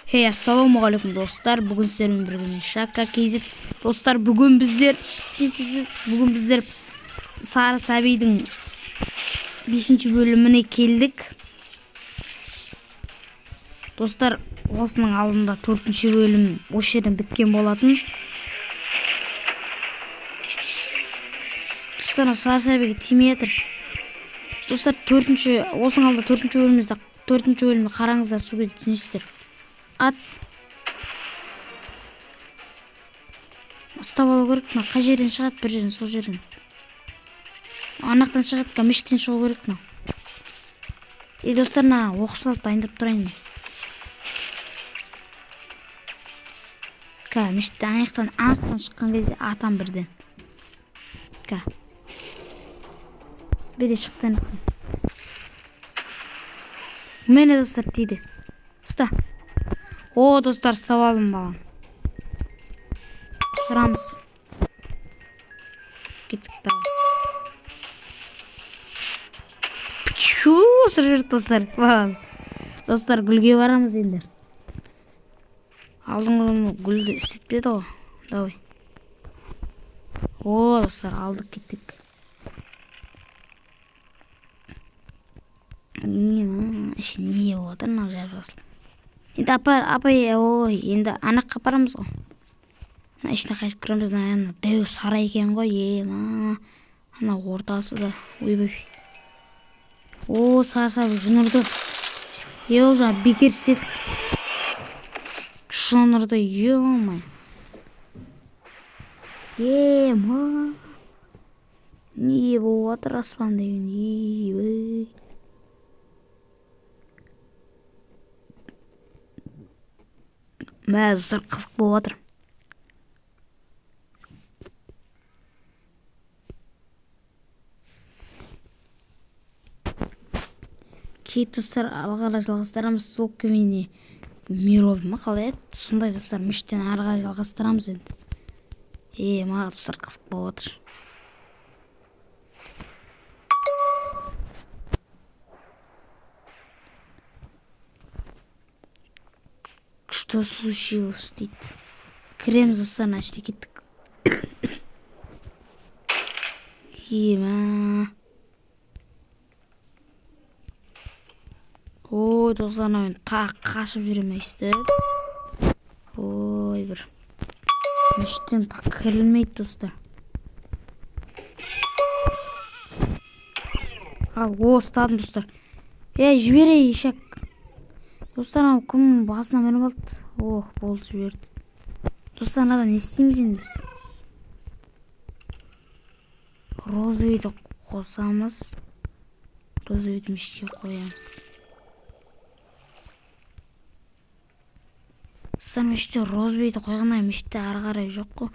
Ассалаумағалейкум достар. Бүгін сіздермен бірге Шака KZ. Достар, бүгін біздер Сары Сәбидің 5-ші бөліміне келдік. Достар, осының алдында 4-ші бөлім осы жерден біткен болатын. Достар, Сары Сәбиге тимей жатыр. Достар, осының алдында 4-ші бөлімді қараңыздар, суға түсінесіздер. Ат ұстап алу керек. Қай жерден шығады? Бір жерден, сол жерден. Анақтан шығады, мешіттен шығу керек. Достар, оқыр салып дайындап тұрайын. Мешіттен анақтан шыққан кезде атам бірден. Бірде шықтан. Мені достар тиді. Ұста. Достар, ұстап алдым балам. Сұрамыз. Кеттік тағы. Сұржырт достар. Достар, гүлге барамыз енді. Алдың гүлді істетпеді ғой. Давай. Достар, алдық кеттік. Не отыр, жарып жасыл. Енді апай, енді анаққа апарамыз ғой. Ішіне қайтып кіреміз, дәу сарай екен ғой. Ана ортасы да, ойбай. Сары Сәби жын ұрды. Жаңа бекер істедік. Жын ұрды, емай. Не болып отыр аспан деген, Достар, қызық болып отыр. Достар, алғара жалғастырамыз. Сол көмейіне мирол ма қалай еді? Сондай достар, мешіттен арыға жалғастырамыз енді. Достар, қызық болып отыр. Что случилось, дейді. Кіреміз достар, начте кеттік. Достар, мен тағы қашып жүрем өйстіп. Бір. Мешіттен тақ кірілмейді достар. Ұстадым достар. Жібере ешек. Достар, кім басына мініп алды? Болды, жіберді. Достар, не істейміз енді біз? Розовейді қосамыз. Розовейді мешітке қоямыз. Достар, мешітте розовейді қойғанай, мешітте ары қарай жоқ қой.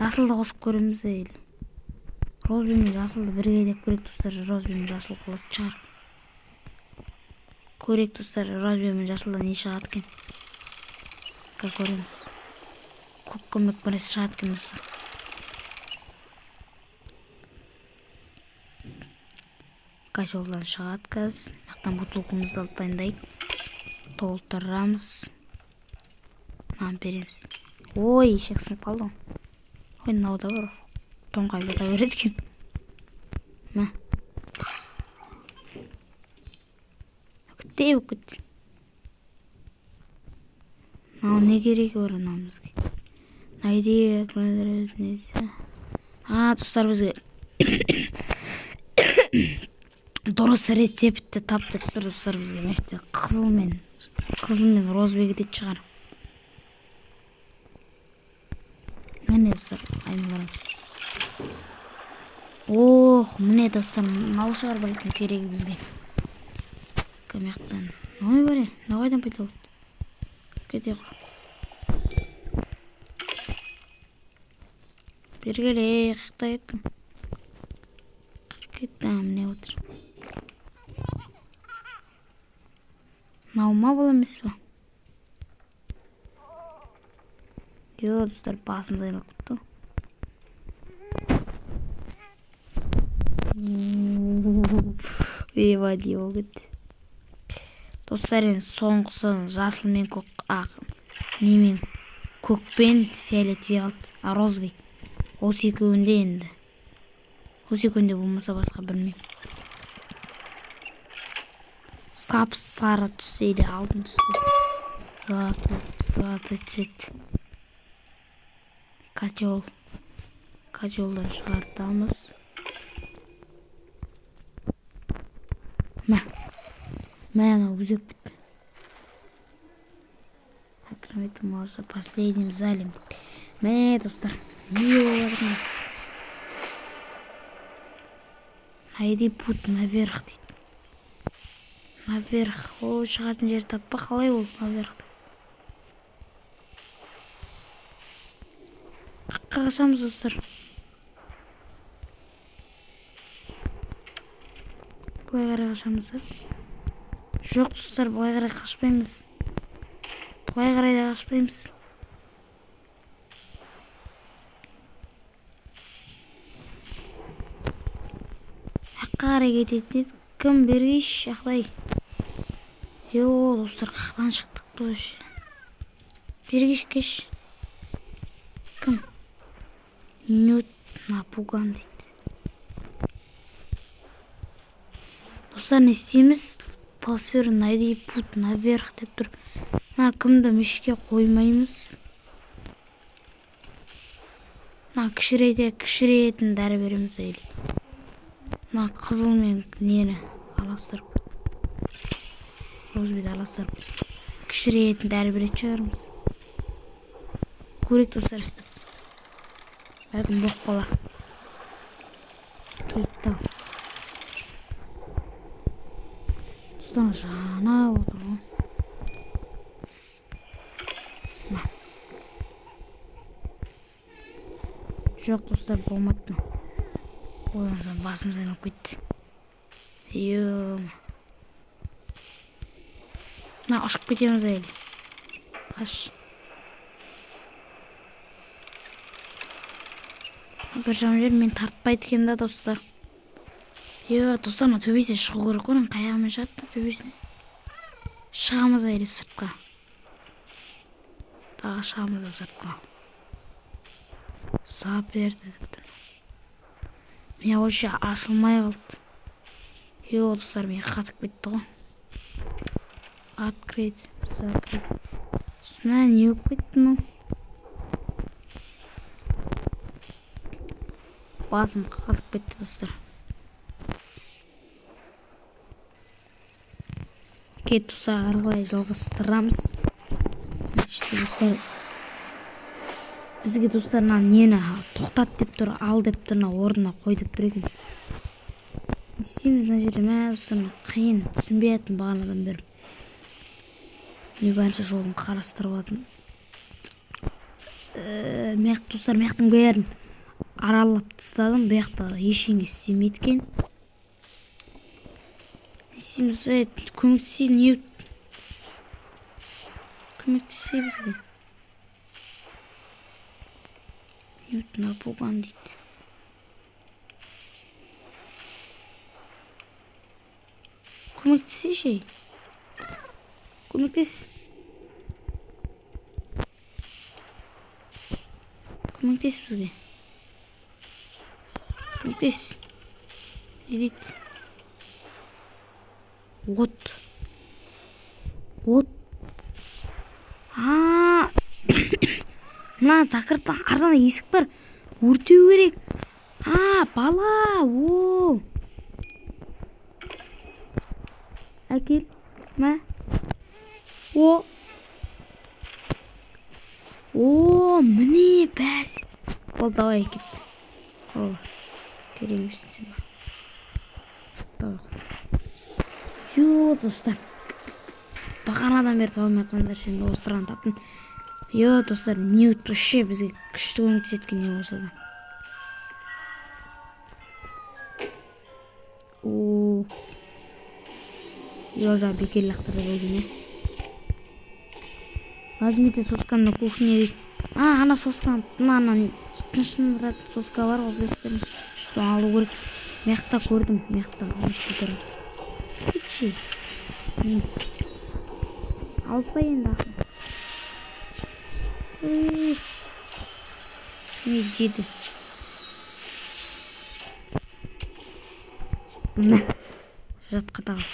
Жасылды қосып көреміз әйел. Розовей мен жасылды бірге деп көрек достар. Розовей мен жасыл қолат шығар. Көрек достар, розовей мен жасылда не шығады кен? Көреміз. Көк біресі шығады кен достар. Жолдан шығады кәз. Мақтан бутылкымызды алып дайындайық. Толтырамыз. Береміз. Ешек сынып қалды ғой. Мынау да бар. Тоңғай бата береді екен. Өкітте. Не керегі бар анамызға? Достар, бізге дұрыс рецептті тапты. Достар, бізге мәшті қызыл мен розбегі дет шығар. Міне достар, айныларым. Міне достар, мынау шығар бәлкім керегі бізге. Көмектен. Бар нағайдан пайда болды. Кете қой. Бергеле, қақтай еттім. Кетті, міне отыр. Наума бұл емес ба? Достар, басымыз айлық күтті. Води ол кетті. Достар, енді соңғысы жасыл мен көк, немен көкпен фиолетовый алды, розовый. Осы екеуінде енді. Осы екеуінде болмаса басқа білмеймін. Сап сары түс дейді, алтын түсті. Златый цвет. Котелдан шығартамыз. Мә, өзек бітті. Акромет молоса последним залем. Мә, достар, не болатын? Найди путь наверх дейді. Наверх. О, шығатын жер таппа, қалай ол наверх? Қаққа қашамыз, достар. Бұлай қарай қашамыз. Жоқ, достар, бұлай қарай қашпаймыз. Бұлай қарай да қашпаймыз. Аққа қарай кететін еді. Кім бергейші, ақлай. Йо, достар, қақтан шықтық бұл үші. Бергейші кеш. Кім? Нют напуган дейді. Достар, не істейміз? Пасфер найди путь наверх деп тұр. Кімді мешке қоймаймыз. Кішірейтін дәрі береміз әйел. Қызыл мен нені аластырып. Розбейді аластырып. Кішірейтін дәрі беретін шығармыз. Көрек достар істіп. Бәлкім боқ бала. Кетті. Тұстан жана отыр ғой. Жоқ, достар, болмады. Ойымыздан басымыз айналып кетті. Ұшып кетеміз әлі. Қаш. Бір жам жер мен тартпайды екен да, достар. Достар, төбесіне шығу керек қой, қаяғымен жатты төбесіне. Шығамыз әлі сыртқа. Тағы шығамыз да сыртқа. Сап берді. Мен ойша ашылмай қалды. Достар, мен қатып кетті ғой. Открыть, закрыть. Үстіне не өп кетті, ну? Басым қатып кетті, достар. Кет, достар, арғылай жалғастырамыз. Ішті, достар. Бізге, достар, нені тоқтат деп тұр, ал деп тұр, орнына қой деп тұр екен. Не істейміз мына жерде? Достар, қиын, түсінбейтін бағанадан бері. Мен барынша жолын қарастырып атым. Достар, мектің бәрін аралап тастадым. Бұяқта ешеңе істемейді екен. Не істейміз? Көмектесе, не көмектесе бізге. Нют напуган дейді. Көмектесе ше. Көмектес. Көмектес бізге. Көмектес. Не дейді? От. Мына закрыттан арзана есік бар. Өртеу керек. Бала. Әкел. Міне бәс. Бол, давай кет. Сол. Керемесін сен. Давай. Достар. Бағанадан бері табылмай қойғандар сен осыран таптың. Достар, Ньют ұшы бізге күшті көмектесетін не болса да. Жаңа бекер лақтырды болды не. Возьмите сосканы на кухне. Ана сосканы, ана шынырат соска бар ғой, білесіздер ме? Соны алу керек. Мияқта көрдім, мияқта өшті тұрып. Кетші. алса енді ақымақ. Не жеді. Жатқа тағы.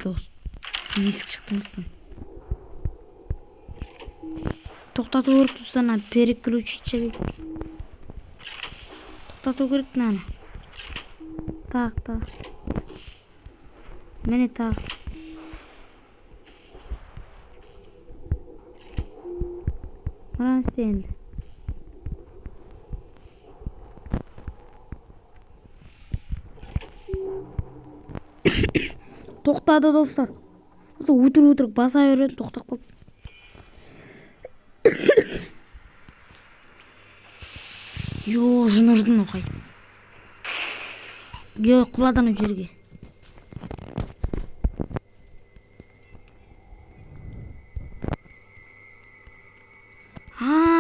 Дос. Есік шықты мұқтан. Тоқтату керек тұстан, переключить шабек. Тоқтату керек наны. Тағы. Мені тағы. Мұран істейінді. Тоқтады достар. Өтірік баса өреді, тоқтап қалды. Жын оқайды. Құладың жерге.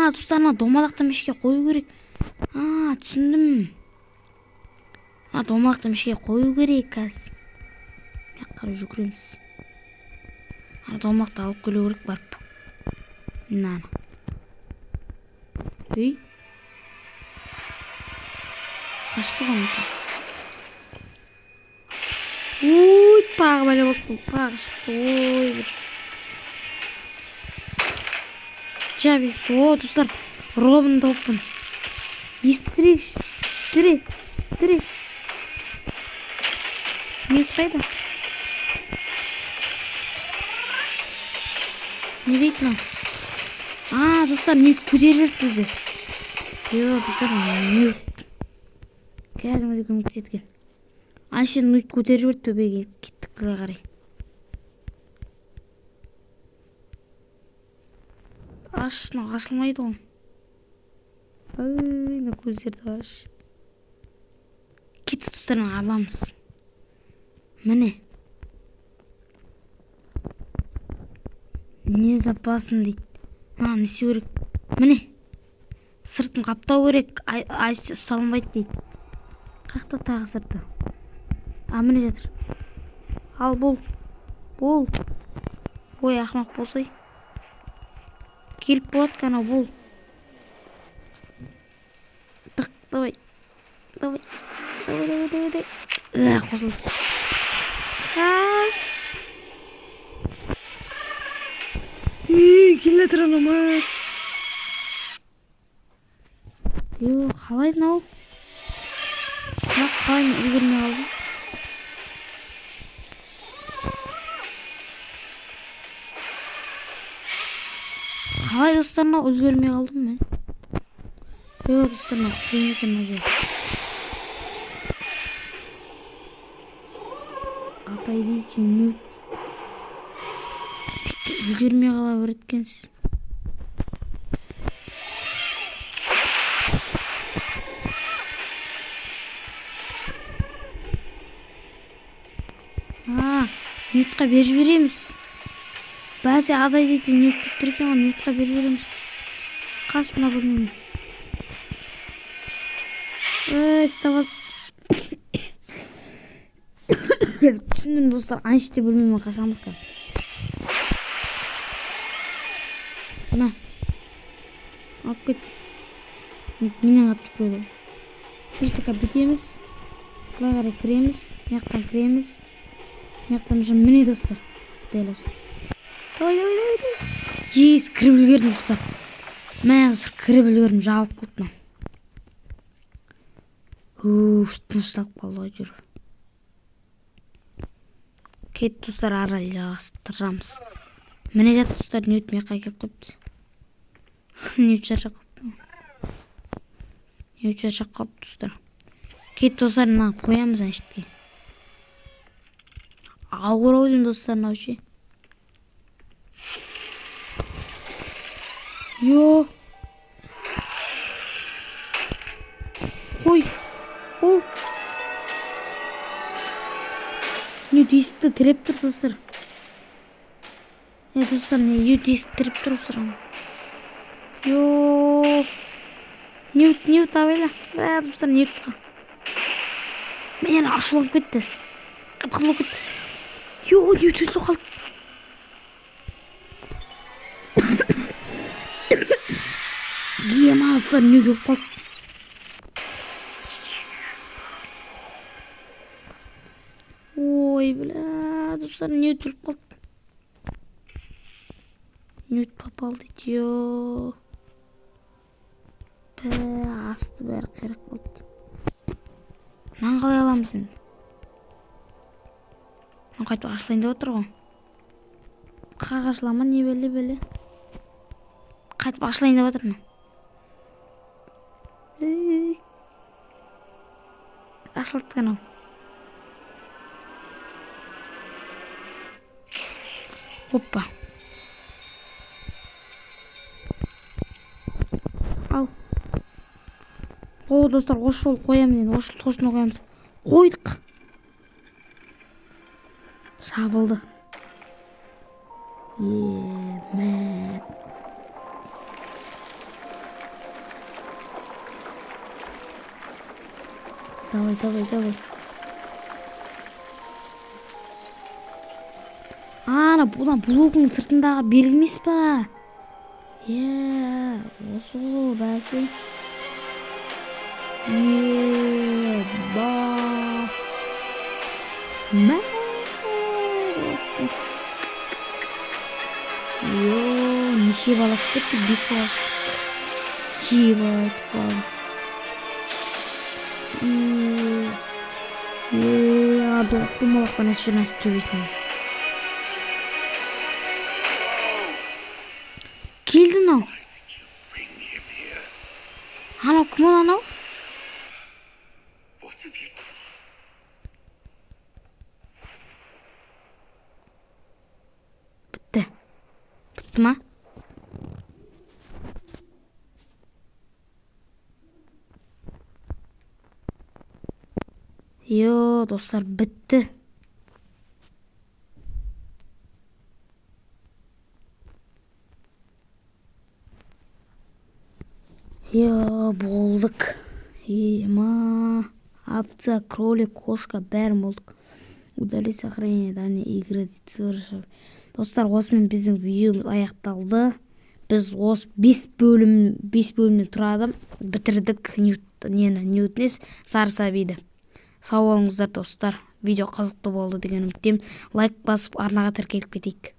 Тұстарына домалақты мешке қою керек. Түсіндім. Домалақты мешке қою керек қазір. Қара жүгіреміз. Домалақты алып келу керек барып. Наны. Қашты ғамды. Тағы бәлі болды. Тағы шықты. Бір. Жап есті. Тұстар. Робын тауыппын. Естірекші. Дүре. Не қайда? Не дейді мына? Достар, нет көтер жүрді бізді. Достар, нет. Кәдімді көмекті еткен. Аншын нет көтер жүрді төбеге. Кеттік қылай қарай. Ашылмайды ғой. Көздерді қараш. Кетті достарың аламыз. Міне. Не запасын дейді. Несі өрек. Міне. Сыртын қаптау керек. Айыпсы ұсталынбайды дейді. Қақта тағы сырты. Міне жатыр. Ал бол. Ой, ақымақ болсай. Келіп болады қана бол. Тық, давай. Қосыл. Қаш. Келе тұраны ма. Қалай нау? Қалай үлгірмей қалдым? Қалай достарына үлгірмей қалдым мен? Достарына қиынекен өже. Атай дейші мүт. Үлгірмей қала өреткенсіз. Нютқа беріп береміз. Бәзе адай дейді нют деп тұр екен, нютқа беріп береміз. Қаш мына бөлмеме. Савал. Түсіндім достар, аншты бөлмеме қашамыз қа. Мына. Алып кет. Менен қатып қойды. Шештіка бітеміз. Бұлай қарай кіреміз. Мияқтан кіреміз. Мияқтан жын міне достар. Дәл осы. Давай. Ес, кіріп үлгердім достар. Мәне достар, кіріп үлгердім, жауып құлтынан. Тынышталып қалды ғой жүр. Кет достар, арал жағастырамыз. Міне жат достар, нют мияққа келіп қойыпты. Нют жаршақ қойып достар. Кет достар, мына қоямыз әншітке. Ауыр ойдың достар, наушы. Қой. Ол. Нют есікті тіреп тұр достар. Достар, нют есікті тіреп тұр достар. Нют абайла. Достар, нютқа. Мен ашылып кетті. Қып-қызыл кетті. не өтіліп қалды. Ема достар, не өтіліп қалды. Ой, бля, достар, не өтіліп қалды. Не өтіп попал дейді, ё. Асты бәрі қирап қалды. Маған қалай аламыз енді? Маған қайтып ашылайын деп отыр ғой. Қағашылама не беле. Қайтып ашылайын деп отыр. Ашылды канал. Опа. Ал. О, достар, осы жол қоямыз енді. Осы жол қосына қоямыз. Қойдық. Шабылды. Ема. Давай. Ана, бұдан блогың сыртындағы белгімес па? Осы ғой, бәсі. Ба. Мә. Неше балақ кетті, 5 балақ. 2 балақ қалды. Доқтың балақтан әсі жүрнәсіп төбесін. Келді нау. Анау кім ол анау? Бітті ма? Достар, бітті. Болдық. Ема. Овца, кролик, кошка, бәрін болдық. Удали сохранение данной игры. Достар, осымен біздің видеомыз аяқталды. Біз осы 5 бөлімнен тұрады. Бітірдік Ньютонес сары сәбиді. Сау болыңыздар достар. Видео қызықты болды деген үміттемін. Лайк басып арнаға тіркеліп кетейік.